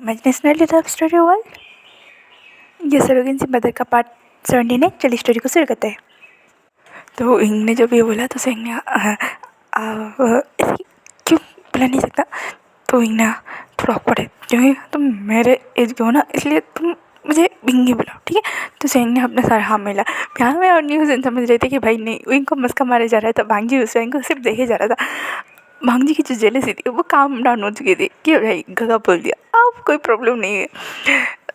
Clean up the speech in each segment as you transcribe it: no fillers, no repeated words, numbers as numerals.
इमेजिनेशनली love story world, ये सरोगिन सी mother का part 17 है। चलिए स्टोरी को शुरू करते हैं। तो इंग ने जब ये बोला तो सिंह ने ऐसे क्यों बुला नहीं सकता। तो इंग ने थोड़ा awkward है क्योंकि तुम मेरे एज के हो ना, इसलिए तुम मुझे बिंगी बुलाओ, ठीक है। तो सिंह ने अपना सारा हाथ मिला। प्यार में और न्यूज़ समझ रहे थे कि भाई नहीं, इनको मस्का मारे जा रहा था। भांजी उस को सिर्फ देखे जा रहा था। भांजी की जो जेलसी थी वो काम डाउन हो चुकी थी कि भाई गगा बोल दिया, अब कोई प्रॉब्लम नहीं है।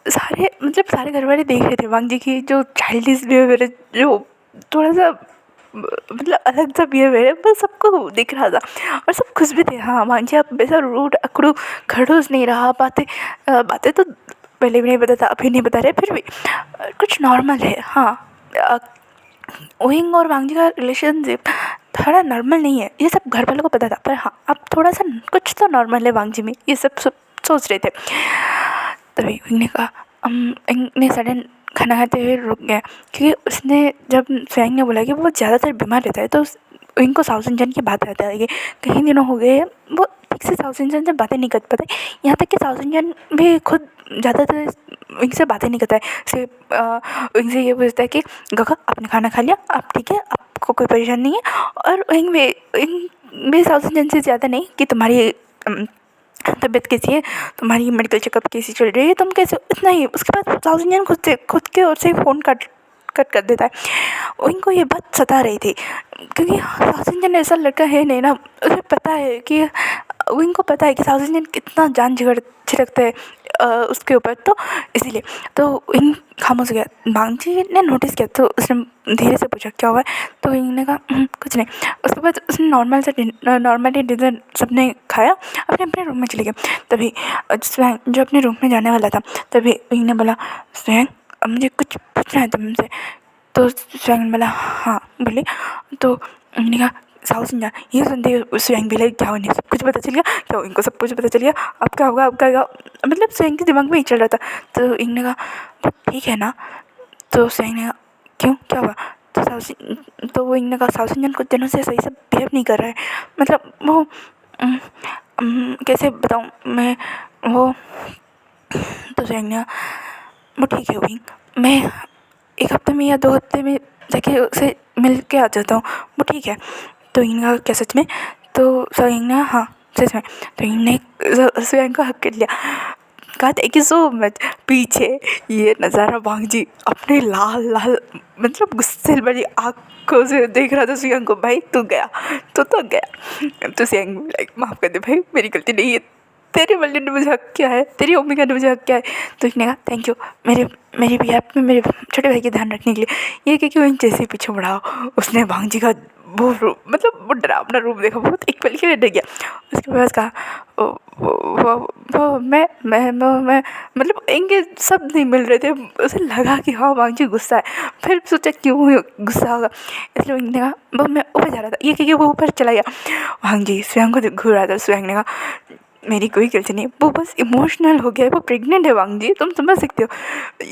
सारे घर वाले देख रहे थे वांगजी की जो चाइल्डिश बिहेवियर है, जो थोड़ा सा अलग सा बिहेवियर है, वो सबको दिख रहा था और सब खुश भी थे। हाँ, वांगजी अब वैसा रूड अकड़ू खड़ूस नहीं रहा। बातें तो पहले भी नहीं पता था, अभी नहीं बता रहे, फिर भी कुछ नॉर्मल है। हाँ, ओहिंग और वांगजी का रिलेशनशिप थोड़ा नॉर्मल नहीं है, ये सब घर वालों को पता था। पर हाँ, अब थोड़ा सा कुछ तो नॉर्मल है वांगजी में, ये सब सोच रहे थे। तभी ओहिंग ने कहा, इंग ने सडन खाना खाते हुए रुक गया क्योंकि उसने जब स्वयं ने बोला कि वो ज़्यादातर बीमार रहता है तो ओहिंग को साउथ इंडियन की बात आता है कि कई दिनों हो गए वो ठीक से साउथ इंडियन से बातें नहीं कर पाते। यहाँ तक कि साउथ इंडियन भी खुद ज़्यादातर इनसे बातें नहीं करता है। सिर्फ इनसे ये पूछता है कि गगा आपने खाना खा लिया, आप ठीक है, आपको कोई परेशानी नहीं है। और इनमें साउथ इंडियन से ज़्यादा नहीं कि तुम्हारी तबीयत कैसी है, तुम्हारी मेडिकल चेकअप कैसी चल रही है, तुम कैसे, इतना ही। उसके बाद साउथ इंडियन खुद के ओर से फ़ोन कट कर देता है। उनको ये बात सता रही थी क्योंकि साउथ इंडियन ऐसा लड़का है नहीं ना, उसे पता है कि उनको पता है कि साउथ इंडियन कितना जान छिड़कता है उसके ऊपर। तो इसीलिए तो इन खामोश गया। मांगजी ने नोटिस किया तो उसने धीरे से पूछा क्या हुआ है। तो इन्होंने कहा कुछ नहीं। उसके बाद उसने नॉर्मली डिनर सबने खाया, अपने अपने रूम में चले गए। तभी स्वयं जो अपने रूम में जाने वाला था, तभी इन्होंने बोला स्वयं अब मुझे कुछ पूछना है तुमसे। तो स्वयं ने बोला हाँ बोले। तो उन्होंने कहा साउथ इंडिया, ये सुनते स्वयं भी लगे क्या उन्हें सब कुछ पता चल गया, क्या इनको सब कुछ पता चल गया, अब क्या होगा, अब क्या होगा, मतलब स्वयं के दिमाग में ही चल रहा था। तो इन्होंने कहा ठीक है ना। तो स्वयं ने कहा क्यों, क्या हुआ। तो वो इन्होंने कहा साउथ इंडियन कुछ दिनों से सही से बिहेव नहीं कर रहा है, मतलब वो कैसे बताऊँ मैं, वो। तो स्वयं ने वो ठीक है वही, मैं 1 हफ्ते में या 2 हफ्ते में जाके उसे मिल के आ जाता हूँ, वो ठीक है। तो इनका क्या सच में। तो स्वयं ने हाँ सच में। तो इनने स्वयं को हक कर लिया, कहा थैंक यू सो मच। पीछे ये नज़ारा वांगजी अपने लाल लाल मतलब गुस्से वाली आँखों से देख रहा था स्वयं को। भाई तू गया तो गया। तो स्वयं लाइक माफ़ कर दे भाई, मेरी गलती नहीं है, तेरे वाले ने मुझे हक किया है, तेरी ओमिका ने मुझे हक किया है। तो उसने कहा थैंक यू मेरी भी आप में मेरे छोटे भाई के ध्यान रखने के लिए। ये क्योंकि वहीं जैसे पीछे बढ़ाओ, उसने भांजी का वो रूप मतलब वो डरावना रूप देखा, बहुत एक पल के लिए डर गया। उसके बाद कहा मैं मतलब इनके सब नहीं मिल रहे थे। उसे लगा कि हाँ भांजी गुस्सा है, फिर सोचा क्यों गुस्सा होगा, इसलिए उन्होंने कहा वो मैं ऊपर जा रहा था, ये क्योंकि वो ऊपर चला गया। भांजी स्वयं को घूर रहा था। स्वयं ने कहा मेरी कोई गलती नहीं, वो बस इमोशनल हो गया है, वो प्रेग्नेंट है वांगजी, तुम समझ सकते हो।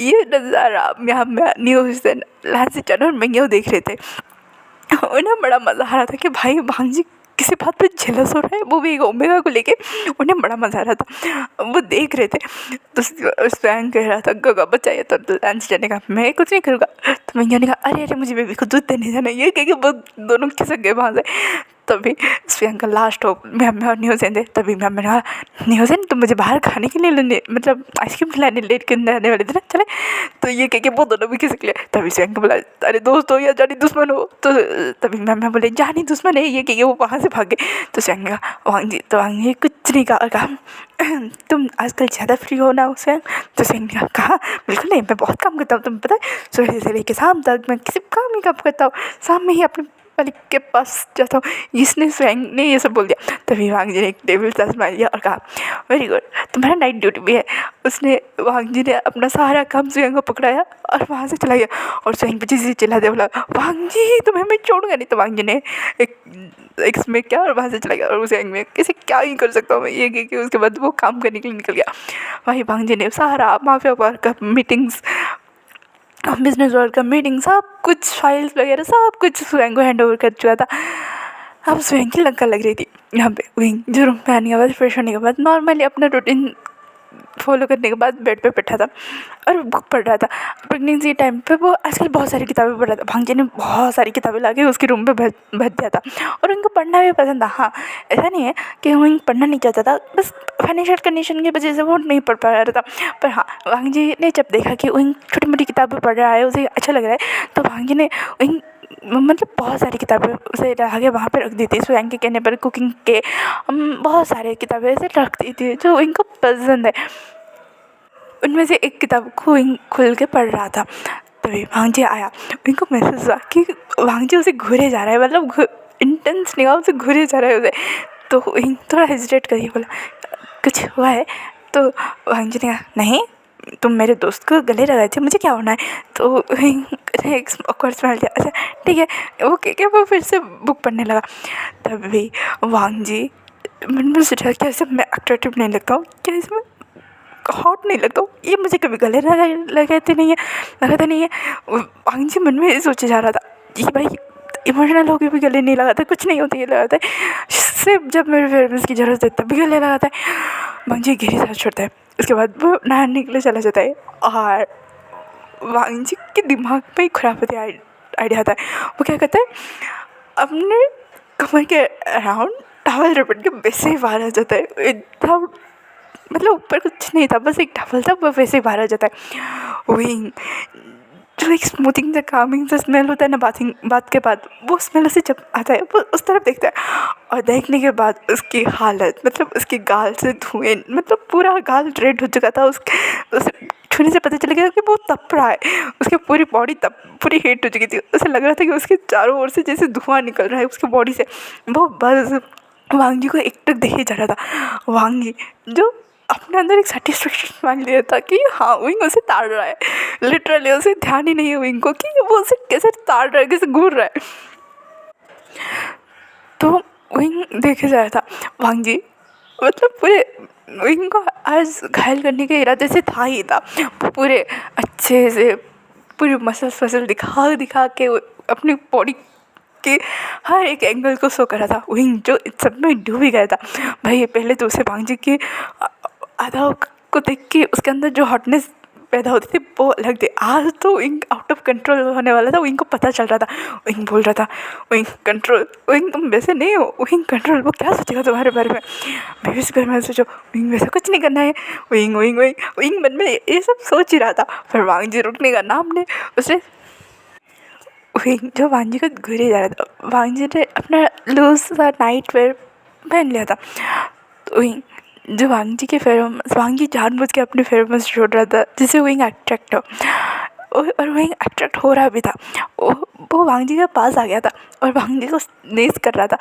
ये नज़ारा यहाँ न्यूज़ से लास्ट चैनल में ये देख रहे थे, उन्हें बड़ा मज़ा आ रहा था कि भाई भांजी किसी बात पे जेलस हो रहा है, वो भी एक ओमेगा को लेके। उन्हें बड़ा मज़ा आ रहा था, वो देख रहे थे। तो स्वयं कह रहा था गगा बचाइए, तो लंच जाने का मैं कुछ नहीं करूँगा। तो मैंने कहा अरे मुझे बेबी को दूध देने जाना, ये कह के वो दोनों खिसक गए वहाँ से। तभी स्वयं का लास्ट होप मैम और न्यूज़ेन थे। तभी मैम ने कहा न्यूज़ेन तुम मुझे बाहर खाने के लिए लेने मतलब आइसक्रीम खिलाने लेट के आने वाले थे ना, चले। तो ये कह के वो दोनों भी खिसक लिया। तभी स्वयं को बोला अरे दोस्त हो या जानी दुश्मन हो। तो तभी मैम बोले जानी दुश्मन है, ये कह के वो वहाँ से भागे। तो स्वयं का वांगी कुछ नहीं कहा तुम आजकल ज़्यादा फ्री हो ना स्वयं। तो स्वयं ने कहा बिल्कुल नहीं, मैं बहुत काम करता हूँ, तुम पता है सुबह से लेकर शाम तक मैं किसी काम ही काम करता हूँ, शाम में ही अपने मालिक के पास जाता हूँ। इसने स्वयं ने ये सब बोल दिया। तभी वांगजी ने एक टेबल साथ मार दिया और कहा वेरी गुड, तुम्हारा नाइट ड्यूटी भी है। उसने वांगजी ने अपना सारा काम स्वयं को पकड़ाया और वहाँ से चला गया। और स्वयं पीछे से चिल्ला दिया, बोला वांगजी तुम्हें मैं छोड़ूंगा नहीं। तो वांगजी ने एक इसमें क्या और वहाँ से चला गया। और उस स्वयं में किसी क्या ही कर सकता हूँ मैं, ये कि उसके बाद वो काम करने के लिए निकल गया। वही वांगजी ने सारा माफिया पार का मीटिंग्स, बिजनेस वर्ल्ड का मीटिंग, सब कुछ फाइल्स वगैरह सब कुछ स्वयं को हैंड ओवर कर चुका था। अब स्वयं की लंका लग रही थी यहाँ पे। विंग जो रूम में आने के बाद फ्रेश होने के बाद नॉर्मली अपना रूटीन फॉलो करने के बाद बेड पे बैठा था और बुक पढ़ रहा था। प्रेगनेंसी टाइम पे वो आजकल बहुत सारी किताबें पढ़ रहा था। भांजी ने बहुत सारी किताबें ला के उसके रूम पे भेज दिया था और उनको पढ़ना भी पसंद था। हाँ, ऐसा नहीं है कि वो पढ़ना नहीं चाहता था, बस फाइनेंशियल कंडीशन की वजह से वो नहीं पढ़ पा रहा था। पर हाँ, भांजी ने जब देखा कि वो छोटी मोटी किताबें पढ़ रहा है, उसे अच्छा लग रहा है, तो भांजी ने मतलब बहुत सारी किताबें उसे आगे वहाँ पर रख दी थी। स्वयं के कहने पर कुकिंग के बहुत सारे किताबें ऐसे रख दी थी जो इनको पसंद है। उनमें से एक किताब को खुल के पढ़ रहा था, तभी भांजी आया। उनको महसूस हुआ कि भांजी उसे घूरे जा रहा है, मतलब इंटेंस निगाह से घूरे जा रहा है उसे। तो थोड़ा हेजिटेट करिए, बोला कुछ हुआ है? तो भांजी ने कहा नहीं, तुम मेरे दोस्त को गले लगाए थे, मुझे क्या होना है? तो एक ऑकवर्ड स्माइल दिया। अच्छा ठीक है, वो क्या वो फिर से बुक पढ़ने लगा। तभी भांजी मन में सोचा क्या इसमें मैं अट्रैक्टिव नहीं लगता हूँ, क्या इसमें हॉट नहीं लगता हूँ, ये मुझे कभी गले लगाते नहीं है, लगाता नहीं है। भांजी मन में सोचे जा रहा था ये भाई इमोशनल होकर भी गले नहीं लगाता, कुछ नहीं होता ये लगाता है, सिर्फ जब मेरे पेरेंट्स की ज़रूरत है तब भी गले लगाता है। भांजी गहरी सांस छोड़ता है, उसके बाद वो नहाने के लिए चला जाता है और भांजी के दिमाग में खुराफाती आइडिया आता है। वो क्या कहता है, अपने कमर के अराउंड टॉवल रपट के वैसे ही बाहर आ जाता है, एकदम मतलब ऊपर कुछ नहीं था, बस एक टॉवल था, वो वैसे ही बाहर आ जाता है। वही जो एक स्मूथिंग सा कामिंग सा स्मेल होता है ना बात के बाद, वो स्मेल उसे जब आता है वो उस तरफ देखता है और देखने के बाद उसकी हालत, मतलब उसके गाल से धुएं, मतलब पूरा गाल रेड हो चुका था। उसे छूने से पता चल गया कि वो तप रहा है, उसकी पूरी बॉडी पूरी हीट हो चुकी थी। उसे लग रहा था कि उसके चारों ओर से जैसे धुआं निकल रहा है उसकी बॉडी से। वो बस वांगी को एकटक देखे जा रहा था। वांगी जो अपने अंदर एक सेटिस्फेक्शन मान लिया था कि हाँ विंग उसे ताड़ रहा है, लिटरली उसे ध्यान ही नहीं है विंग को कि वो उसे कैसे ताड़ रहा है, कैसे घूर रहा है। तो विंग देखे जा रहा था। वांगी मतलब पूरे विंग को आज घायल करने के इरादे से था ही था। वो पूरे अच्छे से पूरी मसल दिखा दिखा के अपनी बॉडी के हर एक एंगल को शो करा था। विंग जो सब में डूब ही गया था। भाई पहले तो उसे भांजी की आधा को देख के उसके अंदर जो हॉटनेस पैदा होती थी वो अलग थी। आज तो विंग आउट ऑफ कंट्रोल होने वाला था। विंग को पता चल रहा था। विंग बोल रहा था विंग कंट्रोल, विंग तुम वैसे नहीं हो, विंग कंट्रोल। वो क्या सोचेगा तुम्हारे बारे में? मैं भी इस बारे में सोचो विंग वैसा कुछ नहीं करना है। विंग विंग विंग विंग मन में ये सब सोच ही रहा था। फिर वांजी रुकने का नाम ने उसे विंग जो वांजी को घूरे जा रहा था। वांजी ने अपना लूज सा नाइट वेयर पहन लिया था। तो विंग जो वांजी के फेरोमोन्स, वांगी जानबूझ के अपने फेरोमोन्स छोड़ रहा था जिससे विंग अट्रैक्ट हो, और विंग अट्रैक्ट हो रहा भी था। वो वांजी के पास आ गया था और वांजी को स्नेज कर रहा था।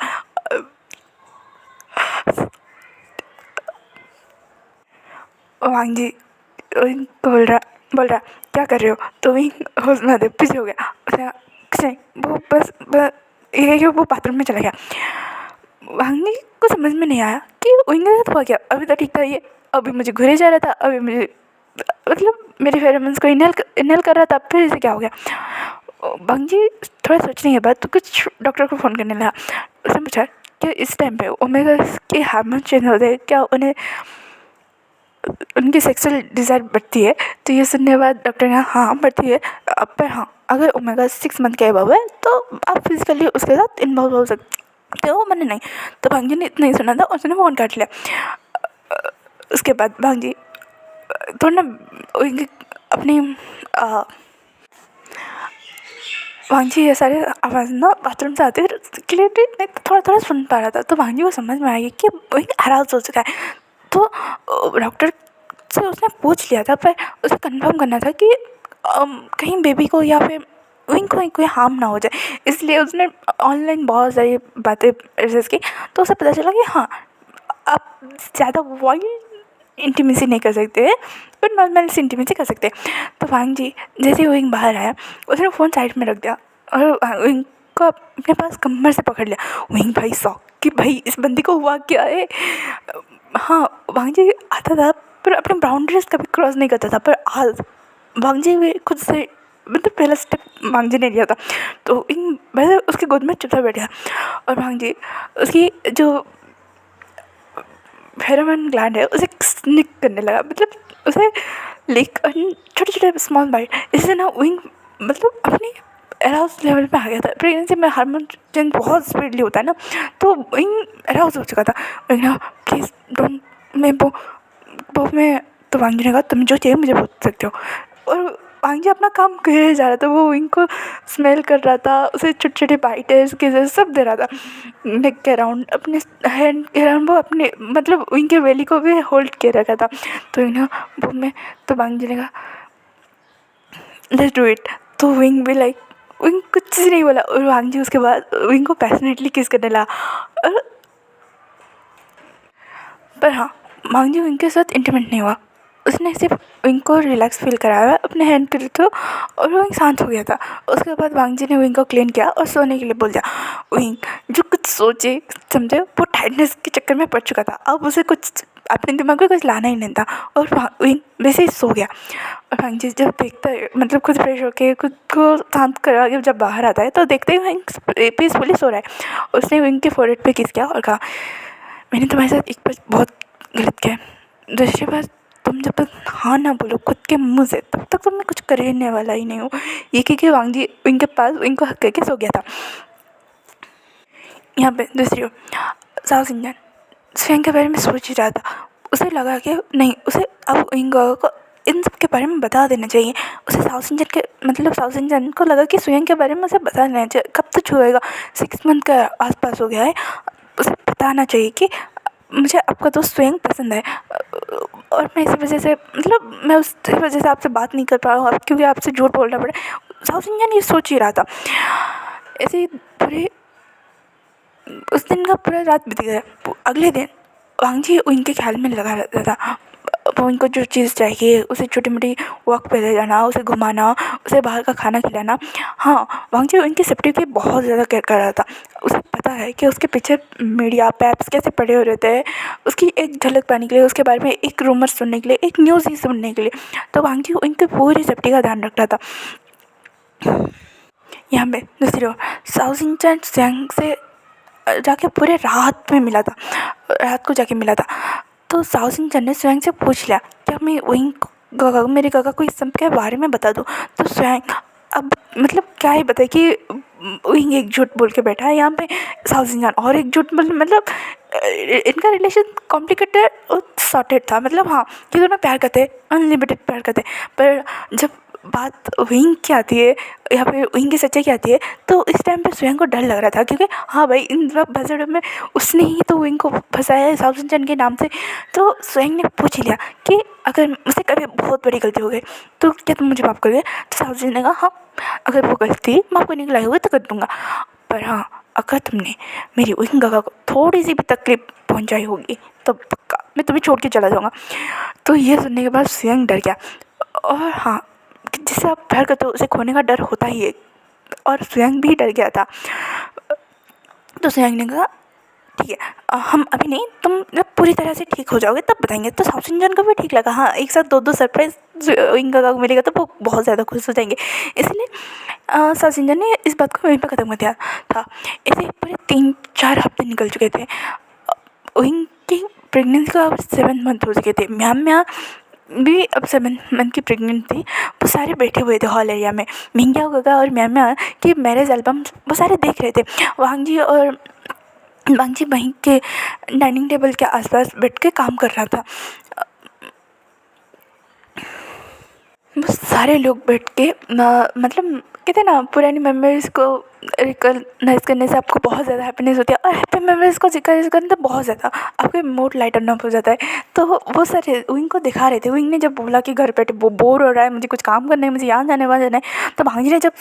वांजी विंग को बोल रहा क्या कर रहे हो? तो विंग होश में आते पीछे हो गया। कुछ नहीं, वो बस ये है कि वो बाथरूम में चला गया। वांगी को समझ में नहीं आया कि विंग के साथ हुआ क्या। अभी तो ठीक था ये, अभी मुझे घुरे जा रहा था, अभी मुझे मतलब मेरे फेरोमोन्स को इनहेल कर रहा था, फिर इसे क्या हो गया। वांगी थोड़ा सोचने के बाद तो कुछ डॉक्टर को फ़ोन करने लगा। उसने पूछा कि इस टाइम पे ओमेगा के हार्मोन चेंज होते हैं क्या, उन्हें उनकी सेक्सुअल डिज़ायर बढ़ती है? तो ये सुनने के बाद डॉक्टर ने हाँ बढ़ती है, पर हाँ अगर ओमेगा 6 मंथ के अबव है तो आप फिजिकली उसके साथ इन्वॉल्व हो सकते हो, मैंने नहीं। तो भांजी ने इतना ही सुना था और उसने फ़ोन काट लिया। उसके बाद भांजी थोड़ा ना अपनी भांजी ये सारे आवाज़ ना बाथरूम से आते क्लियरली नहीं थोड़ा थोड़ा सुन पा रहा था। तो भांजी को समझ में आया कि वही हरास हो चुका है। तो डॉक्टर से उसने पूछ लिया था, पर उसे कंफर्म करना था कि कहीं बेबी को या फिर विंग को कोई हार्म ना हो जाए, इसलिए उसने ऑनलाइन बहुत सारी बातें रिसर्च की। तो उसे पता चला कि हाँ आप ज़्यादा वाइल्ड इंटीमेसी नहीं कर सकते हैं, पर नॉर्मल सी इंटीमेसी कर सकते हैं। तो वांगी जैसे ही विंग बाहर आया उसने फ़ोन साइड में रख दिया और विंग को अपने पास कमर से पकड़ लिया। विंग भाई शौक कि भाई इस बंदी को हुआ क्या है। हाँ वांगी आता था पर अपने बाउंड्रीज कभी क्रॉस नहीं करता था, पर आज वांगी भी खुद से मतलब पहला स्टेप वांगी ने लिया था। तो विंग वैसे उसकी गोद में चुपचाप बैठ गया और वांगी उसकी जो फेरोमोन ग्लैंड है उसे स्निक करने लगा, मतलब उसे लिक छोटे छोटे स्मॉल बाइट, इससे ना विंग मतलब अपनी अराउज लेवल पे आ गया था। प्रेगनेंसी में हार्मोन चेंज बहुत स्पीडली होता है ना, तो विंग अराउज हो चुका था। विंग ना प्लीज़ डोंट, मैं वो मैं तो वांगी ने कहा तुम जो चाहिए मुझे बोल सकते हो। और वांगी अपना काम करे जा रहा था, वो विंग को स्मेल कर रहा था, उसे छोटे छोटे बाइटेस किसे सब दे रहा था नेक के अराउंड, अपने हैंड के अराउंड, वो अपने मतलब विंग के बेली को भी होल्ड किए रखा था। तो ना वो मैं तो वांगी ने कहा लेट्स डू इट। तो विंग भी लाइक, विंग कुछ नहीं बोला और वांगी उसके बाद विंग को पैशनेटली किस करने लगा। और पर हाँ, वांगी विंग के साथ इंटीमेट नहीं हुआ, उसने सिर्फ विंग को रिलैक्स फील कराया अपने हैंड के थ्रू और विंग शांत हो गया था। उसके बाद वांगी ने विंग को क्लीन किया और सोने के लिए बोल दिया। विंग जो कुछ सोचे समझे वो टाइटनेस के चक्कर में पड़ चुका था, अब उसे कुछ अपने दिमाग में कुछ लाना ही नहीं था और विंग वैसे ही सो गया। और वांगी जब देखता है मतलब खुद फ्रेश होके खुद को शांत करवा के जब बाहर आता है तो देखते ही विंग पीसफुली सो रहा है। उसने विंग के फोrehead पे किस किया और कहा मैंने तुम्हारे साथ एक बार बहुत गलत किया, दूसरी बार तुम जब तक हाँ ना बोलो खुद के मुंह से तब तक मैं कुछ करने वाला ही नहीं हूँ। ये क्योंकि वांगी इनके पास इनको हक करके सो गया था। यहाँ पे दूसरी ओर साउथ इंडियन स्वयं के बारे में सोच ही रहा था। उसे लगा कि नहीं, उसे अब को इन सब के बारे में बता देना चाहिए। उसे साउथ इंडियन के मतलब साउथ इंडियन को लगा कि स्वयं के बारे में उसे बता देना चाहिए। कब तक छुएगा, 6 मंथ का आसपास हो गया है, उसे बताना चाहिए कि मुझे आपका दोस्त स्वयं पसंद है और मैं इसी वजह से मतलब मैं उस वजह से आपसे बात नहीं कर पा रहा हूँ क्योंकि आपसे झूठ बोलना पड़े। साउथ इंडियन ये सोच ही रहा था। ऐसे ही पूरे उस दिन का पूरा रात बीत गया। अगले दिन वांगजी उनके ख्याल में लगा रहता था। वो उनको जो चीज़ चाहिए उसे छोटी मोटी वॉक पे ले जाना, उसे घुमाना, उसे बाहर का खाना खिलाना। हाँ, वांगजी उनकी सेफ्टी की बहुत ज़्यादा केयर कर रहा था। उसे पता है कि उसके पीछे मीडिया पैप्स कैसे पड़े हुए रहते हैं, उसकी एक झलक पाने के लिए, उसके बारे में एक रूमर सुनने के लिए, एक न्यूज़ ही सुनने के लिए। तो वांगजी उनकी पूरी सेफ्टी का ध्यान रख रहा था। यहाँ पे दूसरी ओर साउथ इंडियन स्वयं से जाके पूरे रात में मिला था, रात को जाके मिला था। तो साउथ इंडियन ने स्वयं से पूछ लिया क्या मैं वहीं मेरे गगा को इस सब के बारे में बता दूँ। तो स्वयं अब मतलब क्या ही बताए कि वहीं एक झूठ बोल के बैठा है यहाँ पे साउथ इंडियन और एक झूठ मतलब इनका रिलेशन कॉम्प्लिकेटेड और सॉर्टेड था। मतलब हाँ, ये दोनों प्यार करते, अनलिमिटेड प्यार करते, पर जब बात विंग की आती है, यहाँ पे विंग की सच्चाई की आती है, तो इस टाइम पे स्वयं को डर लग रहा था क्योंकि हाँ भाई इन सब भसड़ में उसने ही तो विंग को फंसाया है साउथ इंडियन के नाम से। तो स्वयं ने पूछ लिया कि अगर मुझसे कभी बहुत बड़ी गलती हो गई तो क्या तुम मुझे माफ़ करोगे। तो साउथ इंडियन ने कहा हाँ, अगर वो गलती माफ़ करने के लायक होगी तो कर दूँगा, पर हाँ अगर तुमने मेरी विंग गगा को थोड़ी सी भी तकलीफ पहुँचाई होगी तो पक्का मैं तुम्हें छोड़ के चला जाऊँगा। तो ये सुनने के बाद स्वयं डर गया। और हाँ, जिससे आप प्यार करते हो उसे खोने का डर होता ही है, और स्वयं भी डर गया था। तो स्वयं ने कहा ठीक है हम अभी नहीं, तुम जब पूरी तरह से ठीक हो जाओगे तब बताएंगे। तो साउथ इंडियन को भी ठीक लगा, हाँ एक साथ दो सरप्राइज इनका मिलेगा तो वो बहुत ज़्यादा खुश हो जाएंगे। इसलिए साउथ इंडियन ने इस बात को वहीं पर ख़त्म कर दिया था। ऐसे पूरे 3-4 हफ्ते निकल चुके थे, इनकी प्रेगनेंसी का 7 मंथ हो चुके थे। म्यां भी अब 7 मंथ की प्रेग्नेंट थी। वो सारे बैठे हुए थे हॉल एरिया में, मिंग्या गगा और म्यां की मैरिज एल्बम वो सारे देख रहे थे। वांगजी वहीं के डाइनिंग टेबल के आसपास बैठ के काम कर रहा था। वो सारे लोग बैठ के मतलब कहते ना पुरानी मेमोरीज को रिकॉग्नाइज करने से आपको बहुत ज़्यादा हैप्पीनेस होती है, और हैप्पी मेमोरीज को रिकॉग्नाइज करने से बहुत ज़्यादा आपके मूड लाइटन अप हो जाता है। तो वो सारे विंग को दिखा रहे थे। विंग ने जब बोला कि घर बैठे वो बोर हो रहा है, मुझे कुछ काम करना है, मुझे यहाँ जाने वहाँ जाना है, तो भांजी ने जब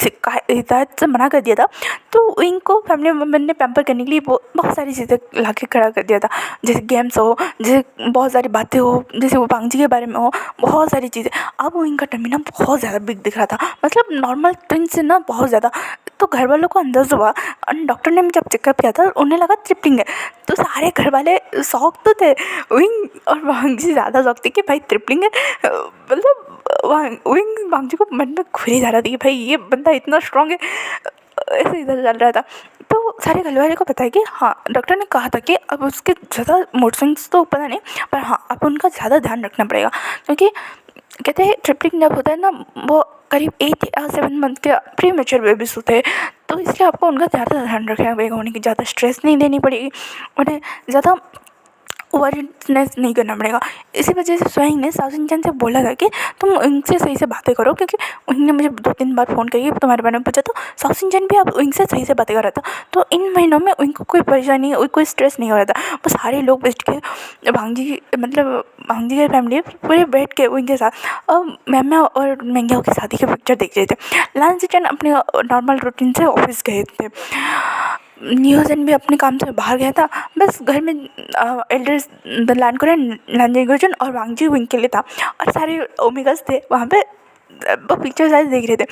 हिदायत से मना कर दिया था तो विंग को फैमिली मेम्बर ने पैम्पर करने के लिए बहुत सारी चीज़ें ला के खड़ा कर दिया था। जैसे गेम्स हो, जैसे बहुत सारी बातें हो, जैसे वो भांजी के बारे में हो, बहुत सारी चीज़ें। अब विंग का टमी ना बहुत ज़्यादा बिग दिख रहा था, मतलब नॉर्मल ट्विन से ना बहुत ज़्यादा। तो घर वालों को अंदाज़ हुआ, और डॉक्टर ने जब चेकअप किया था उन्हें लगा ट्रिपलिंग है। तो सारे घर वाले शौक तो थे, विंग और वांगजी ज़्यादा शौक थे कि भाई ट्रिपलिंग है। मतलब विंग वांगजी को मन में घुरी जा रहा था कि भाई ये बंदा इतना स्ट्रॉन्ग है। ऐसे इधर चल रहा था। तो सारे घर वाले को पता है कि हाँ डॉक्टर ने कहा था कि अब उसके ज़्यादा मूड स्विंग्स तो पता नहीं, पर हाँ अब उनका ज़्यादा ध्यान रखना पड़ेगा, क्योंकि कहते हैं ट्रिपलिंग जब होता है ना वो करीब 8 या 7 मंथ के प्री मेच्योर बेबीज होते हैं, तो इसलिए आपको उनका ज़्यादा ध्यान रखना पड़ेगा, उन्हें ज़्यादा स्ट्रेस नहीं देनी पड़ेगी, उन्हें ज़्यादा ओवरनेस नहीं करना पड़ेगा। इसी वजह से स्वयं ने सासू इंजन से बोला था कि तुम उनसे सही से बातें करो, क्योंकि उन्होंने मुझे 2-3 बार फ़ोन करके तुम्हारे बारे में पूछा, तो सासू इंजन भी अब उनसे सही से बातें कर रहा था। तो इन महीनों में उनको कोई परेशानी कोई स्ट्रेस नहीं हो रहा था। वो सारे लोग बैठ के भांजी मतलब भांजी की फैमिली पूरे बैठ के उनके साथ मैम और मैंगिया की शादी की पिक्चर देख रहे थे। लांस चैन अपने नॉर्मल रूटीन से ऑफिस गए थे, न्यूजन भी अपने काम से बाहर गया था, बस घर में एल्डर्स लानकुरन लांजेगुजन और वांगजी विंग के लिए था, और सारे ओमेगास थे वहाँ पे, वो पिक्चर सारे देख रहे थे।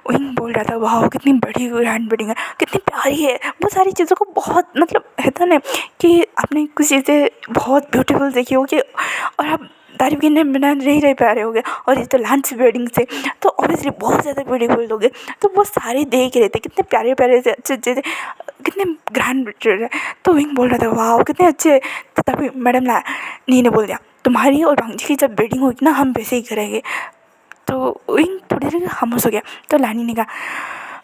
विंग बोल रहा था वाह कितनी बड़ी हैंड बिल्डिंग है, कितनी प्यारी है, वो सारी चीज़ों को बहुत मतलब है था ना कि आपने कुछ चीज़ें बहुत ब्यूटीफुल देखी होगी और आप तारीफ करने बिना नहीं रह पा रहे होगे, और ये तो लांच वेडिंग से तो ऑब्वियसली बहुत ज़्यादा ब्यूटीफुल होगे। तो वो सारे देख रहे थे कितने प्यारे प्यारे से अच्छे अच्छे कितने ग्रैंड पिक्चर है। तो विंग बोल रहा था वाह कितने अच्छे, तो तभी मैडम नी ने बोल दिया तुम्हारी और भांजी की जब वेडिंग होगी ना हम वैसे ही करेंगे। तो विंग थोड़ी देर खामोश हो गया। तो लानी ने कहा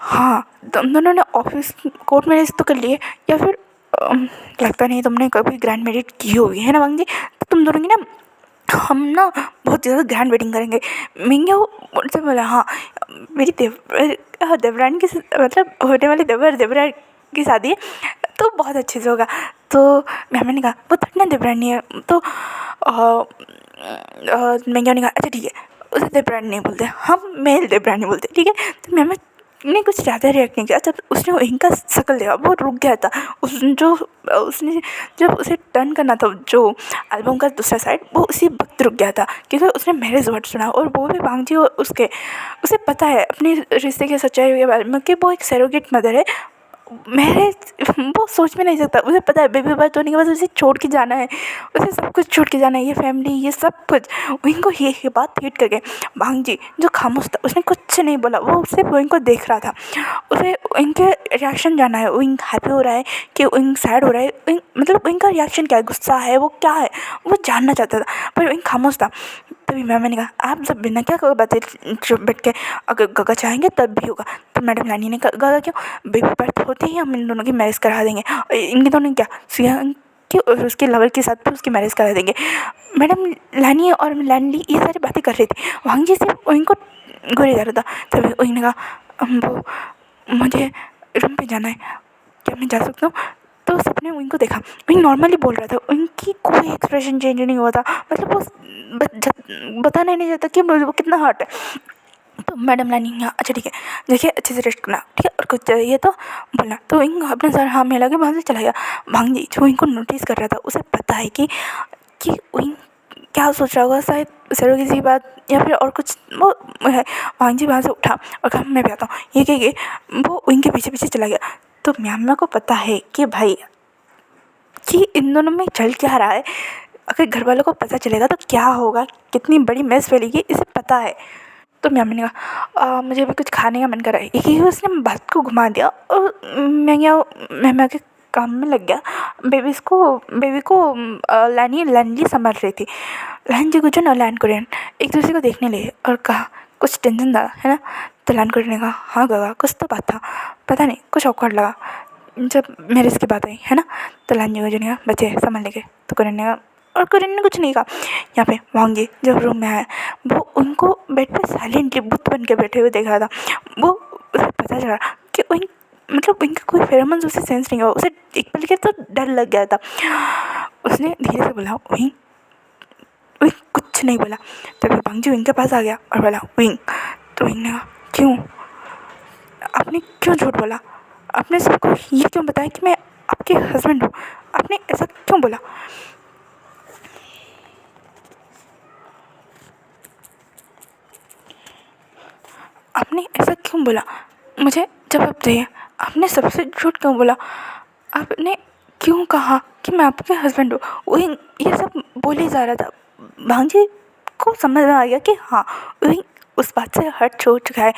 हाँ तुम दोनों ने ऑफिस कोर्ट मैरिज तो कर लिए, या फिर लगता नहीं तुमने कभी ग्रैंड मैरिज की होगी है ना भांजी, तो तुम दोनों की ना हम ना बहुत ज़्यादा ग्रैंड वेडिंग करेंगे। मिंगे मुझसे बोला हाँ मेरी देवरानी की मतलब होने वाली देवरा की शादी है तो बहुत अच्छे से होगा। तो मैम ने कहा वो थोड़ी ना देवरानी है, तो मैंगे ने कहा अच्छा ठीक है उसे देवरानी नहीं बोलते हम मेल देवरानी बोलते ठीक है। तो मैम ने कुछ ज़्यादा रिएक्ट नहीं किया। जब उसने इनका शक्ल देखा वो रुक गया था, उसने जब उसे टर्न करना था जो एल्बम का दूसरा साइड वो उसी वक्त रुक गया था, क्योंकि उसने मैरिज वर्ड सुना और वो भी वांगजी और उसे पता है अपने रिश्ते की सच्चाई के बारे में कि वो एक सरोगेट मदर है। मैरिज वो सोच भी नहीं सकता, उसे पता है बेबी बर्थ होने के बाद उसे छोड़ के जाना है, उसे सब कुछ छोड़ के जाना है, ये फैमिली ये सब कुछ। इनको ये बात हिट कर गई। भांजी जो खामोश था उसने कुछ नहीं बोला, वो सिर्फ इनको देख रहा था, उसे इनके रिएक्शन जाना है, वो हैप्पी हो रहा है कि वो सैड हो रहा है, मतलब इनका रिएक्शन क्या है, गुस्सा है वो क्या है वो जानना चाहता था, पर वो खामोश था। तभी मैम ने कहा आप सब बिना क्या करो बातें बैठ के, अगर गगा चाहेंगे तब भी होगा। तो मैडम लानी ने कहा गगा क्यों, बेबी बर्थ होते ही हम इन दोनों की मैरिज करा देंगे, इनके दोनों क्या सिया कि उसके लवर के साथ भी उसकी मैरिज करा देंगे। मैडम लानी और लानी ये सारी बातें कर रही थी, वांगजी से उनको गोरे जा रहा था। तभी उन्होंने कहा वो मुझे रूम पे जाना है, क्या मैं जा सकता हूँ। तो सबने उनको देखा, वही नॉर्मली बोल रहा था, उनकी कोई एक्सप्रेशन चेंज नहीं हुआ था, मतलब वो बताना नहीं चाहता कि वो कितना हर्ट है। तो मैडम लानी यहाँ अच्छा ठीक है देखिए अच्छे से रेस्ट करना ठीक है, और कुछ चाहिए तो बोलना। तो इनको अपने सर हाँ मिला के वहाँ से चला गया। भांजी जो इनको नोटिस कर रहा था उसे पता है कि विंग क्या सोच रहा होगा, शायद सर किसी बात या फिर और कुछ वो है। भांजी वहाँ से उठा और कहा मैं भी आता हूँ, ये कह के वो विंग के पीछे पीछे चला गया। तो म्यामा को पता है कि भाई कि इन दोनों में चल क्या रहा है, अगर घर वालों को पता चलेगा तो क्या होगा, कितनी बड़ी मैस फैलेगी, इसे पता है। तो म्यामा ने कहा मुझे भी कुछ खाने का मन कर रहा है, यही उसने बात को घुमा दिया और म्यामा के काम में लग गया। बेबी को लैंडली संभाल रही थी। लैन जी गुजन और लैन कुरियन एक दूसरे को देखने लगे और कहा कुछ टेंशन था है ना। तो लैन कुरियन ने कहा हाँ गगा कुछ तो बात था, पता नहीं कुछ ऑकवर्ड लगा जब मैरिज की बात आई है ना। तो लैन जी गुजन ने कहा बच्चे संभाल लेके। तो कुरियन ने कहा, और कुरियन ने कुछ नहीं कहा। यहाँ पे वांगी जब रूम में आया वो उनको बेड पे साइलेंटली बुत बन के बैठे हुए देख रहा था। वो उसे पता चला कि मतलब इनका कोई फेरोमोन्स उसे सेंस नहीं हुआ, उसे एक पल के तो डर लग गया था। उसने धीरे से बोला विंग, विंग कुछ नहीं बोला। तभी वांगजी विंग के पास आ गया और बोला विंग। तो विंग ने कहा क्यों, आपने क्यों झूठ बोला, आपने सबको ये क्यों बताया कि मैं आपके हस्बैंड हूँ, आपने ऐसा क्यों बोला। आपने ऐसा क्यों बोला, मुझे जवाब दिए, आपने सबसे झूठ क्यों बोला, आपने क्यों कहा कि मैं आपके हस्बैंड हूँ। वही ये सब बोले जा रहा था। भांजी को समझ में आ गया कि हाँ उस बात से हर्ट हो चुका है।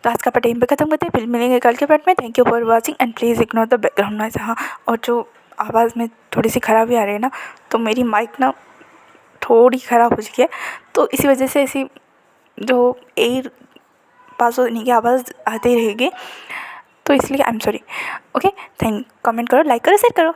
तो आज का पार्ट यहीं पे ख़त्म करते हैं, फिर मिलेंगे कल के पार्ट में। Thank you for watching and please ignore the background noise. हाँ, और जो आवाज़ में थोड़ी सी ख़राबी आ रही है ना, तो मेरी माइक ना थोड़ी ख़राब हो चुकी है, तो इसी वजह से ऐसी जो एयर पास होने की आवाज़ आती रहेगी, तो इसलिए I am sorry. Okay, comment करो, लाइक करो, शेयर करो।